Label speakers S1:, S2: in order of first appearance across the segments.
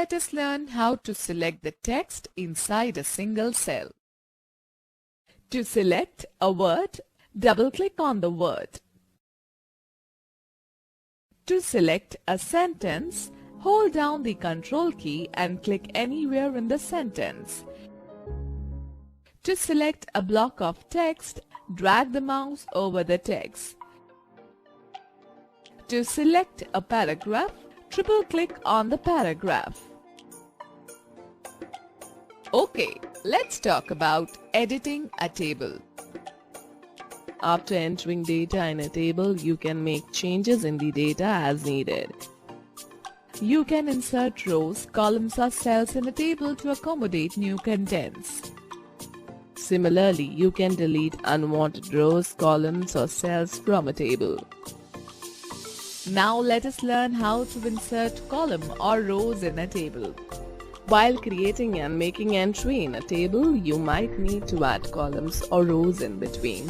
S1: let us learn how to select the text inside a single cell. To select a word, double-click on the word. To select a sentence, hold down the Ctrl key and click anywhere in the sentence. To select a block of text, drag the mouse over the text. To select a paragraph, triple-click on the paragraph. Okay, let's talk about editing a table.
S2: After entering data in a table, you can make changes in the data as needed.
S1: You can insert rows, columns or cells in a table to accommodate new contents.
S2: Similarly, you can delete unwanted rows, columns or cells from a table.
S1: Now let us learn how to insert column or rows in a table.
S2: While creating and making entry in a table, you might need to add columns or rows in between.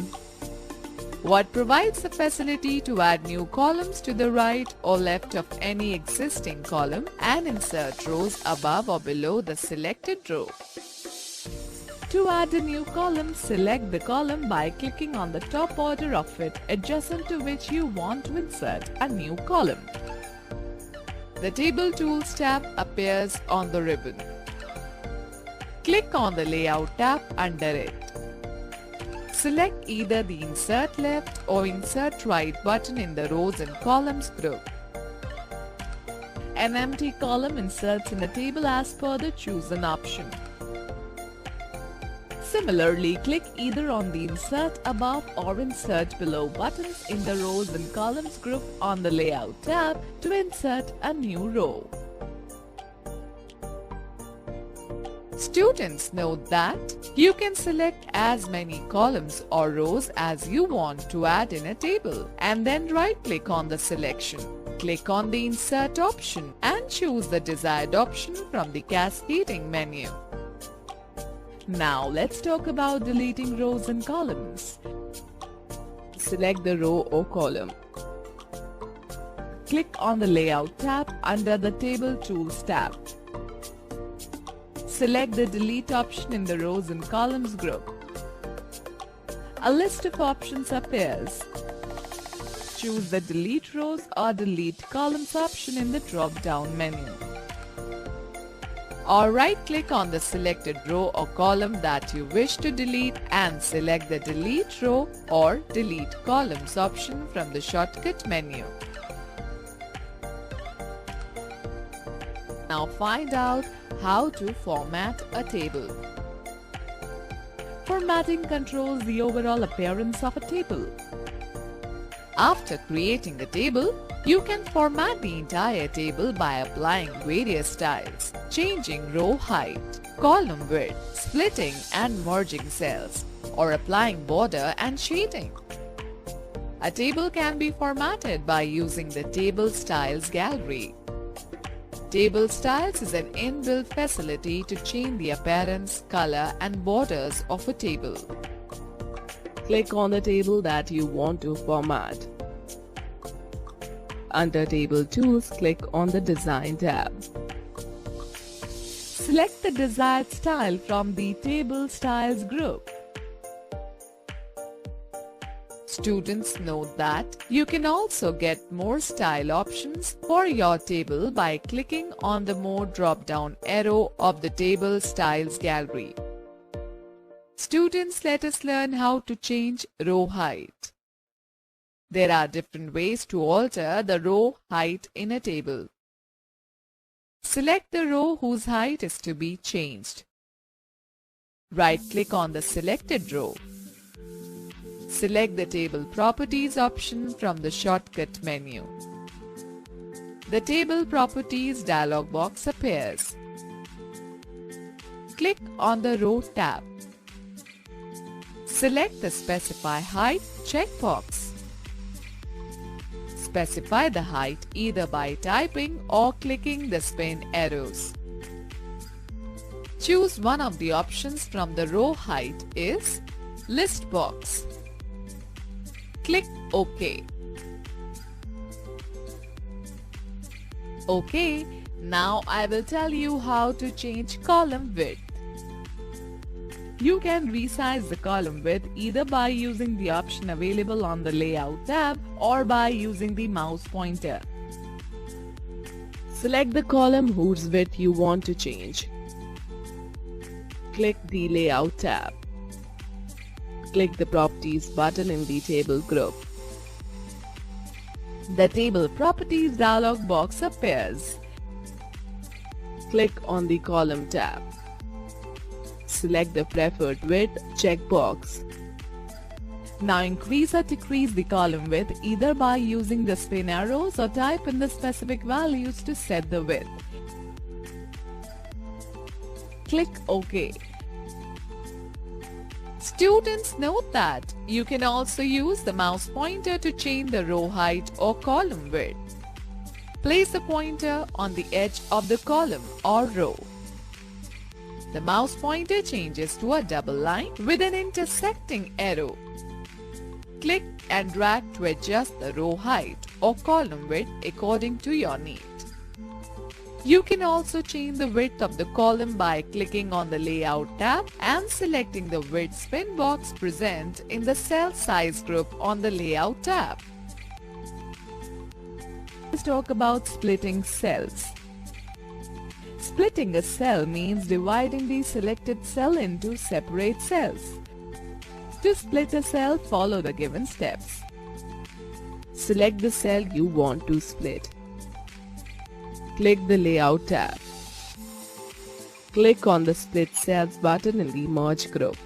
S1: What provides the facility to add new columns to the right or left of any existing column and insert rows above or below the selected row. To add a new column, select the column by clicking on the top order of it adjacent to which you want to insert a new column. The Table Tools tab appears on the ribbon. Click on the Layout tab under it. Select either the Insert Left or Insert Right button in the Rows and Columns group. An empty column inserts in the table as per the chosen option. Similarly, click either on the Insert Above or Insert Below buttons in the Rows and Columns group on the Layout tab to insert a new row. Students note that you can select as many columns or rows as you want to add in a table and then right-click on the selection. Click on the Insert option and choose the desired option from the Cascading menu. Now let's talk about deleting rows and columns.
S2: Select the row or column.
S1: Click on the Layout tab under the Table Tools tab. Select the Delete option in the Rows and Columns group. A list of options appears. Choose the Delete Rows or Delete Columns option in the drop-down menu. Or right-click on the selected row or column that you wish to delete and select the Delete Row or Delete Columns option from the shortcut menu. Now find out how to format a table. Formatting controls the overall appearance of a table. After creating a table, you can format the entire table by applying various styles, changing row height, column width, splitting and merging cells, or applying border and shading. A table can be formatted by using the Table Styles gallery. Table Styles is an inbuilt facility to change the appearance, color and borders of a table.
S2: Click on the table that you want to format. Under Table Tools, click on the Design tab.
S1: Select the desired style from the Table Styles group. Students note that you can also get more style options for your table by clicking on the More drop-down arrow of the Table Styles gallery. Students, let us learn how to change row height. There are different ways to alter the row height in a table. Select the row whose height is to be changed. Right-click on the selected row. Select the Table Properties option from the shortcut menu. The Table Properties dialog box appears. Click on the Row tab. Select the Specify Height checkbox. Specify the height either by typing or clicking the spin arrows. Choose one of the options from the row height is List box. Click OK. OK. Now I will tell you how to change column width. You can resize the column width either by using the option available on the Layout tab or by using the mouse pointer.
S2: Select the column whose width you want to change. Click the Layout tab. Click the Properties button in the Table group.
S1: The Table Properties dialog box appears.
S2: Click on the Column tab. Select the Preferred Width checkbox.
S1: Now increase or decrease the column width either by using the spin arrows or type in the specific values to set the width. Click OK. Students, note that you can also use the mouse pointer to change the row height or column width. Place the pointer on the edge of the column or row. The mouse pointer changes to a double line with an intersecting arrow. Click and drag to adjust the row height or column width according to your need. You can also change the width of the column by clicking on the Layout tab and selecting the width spin box present in the Cell Size group on the Layout tab. Let's talk about splitting cells. Splitting a cell means dividing the selected cell into separate cells. To split a cell, follow the given steps.
S2: Select the cell you want to split. Click the Layout tab. Click on the Split Cells button in the Merge group.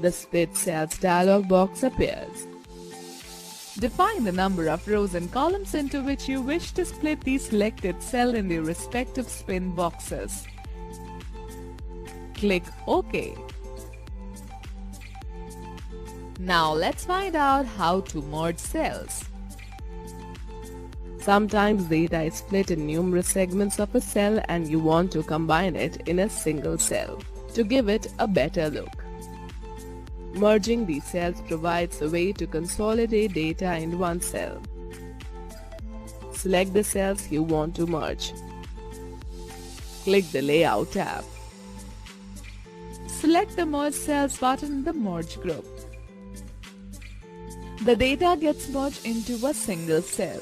S2: The Split Cells dialog box appears.
S1: Define the number of rows and columns into which you wish to split the selected cell in the respective spin boxes. Click OK. Now let's find out how to merge cells.
S2: Sometimes data is split in numerous segments of a cell and you want to combine it in a single cell to give it a better look. Merging these cells provides a way to consolidate data in one cell. Select the cells you want to merge. Click the Layout tab.
S1: Select the Merge Cells button in the Merge group. The data gets merged into a single cell.